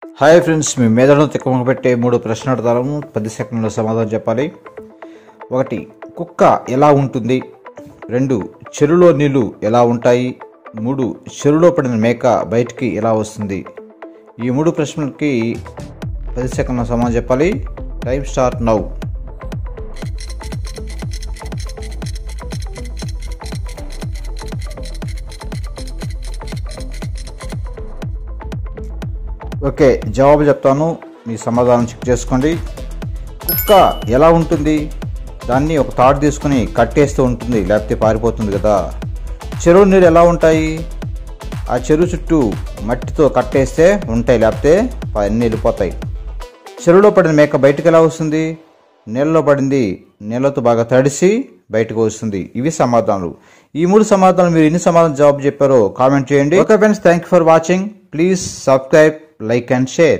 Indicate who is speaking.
Speaker 1: Hi friends, మీ మెదడును తిక్కమక పెట్టే 3 ప్రశ్నలు అడతాము. 10 సెకండ్ల సమాధానం చెప్పాలి. 1. కుక్క ఎలా ఉంటుంది? 2. చెరువులో నీళ్లు ఎలా ఉంటాయి? 3. చెరువులో పడిన మేక బయటికి ఎలా వస్తుంది? ఈ 3 ప్రశ్నలకి 10 సెకండ్ల సమాధానం చెప్పాలి. Time start now. ఓకే, జవాబు చెప్తాను, మీ సమాధానం చెక్ చేసుకోండి. కుక్క ఎలా ఉంటుంది? దాన్ని ఒక తాడు తీసుకుని కట్టేస్తూ ఉంటుంది, లేకపోతే పారిపోతుంది కదా. చెరువు నీళ్ళు ఎలా ఉంటాయి? ఆ చెరువు చుట్టూ మట్టితో కట్టేస్తే ఉంటాయి, లేకపోతే అన్నీ వెళ్ళిపోతాయి. చెరువులో పడిన మేక బయటకు ఎలా వస్తుంది? నీళ్ళలో పడింది, నీళ్ళతో బాగా తడిసి బయటకు వస్తుంది. ఇవి సమాధానాలు. ఈ 3 సమాధానాలు మీరు ఎన్ని సమాధానం జవాబు చెప్పారో కామెంట్ చేయండి. Okay friends, thank you for watching. Please subscribe, like and share.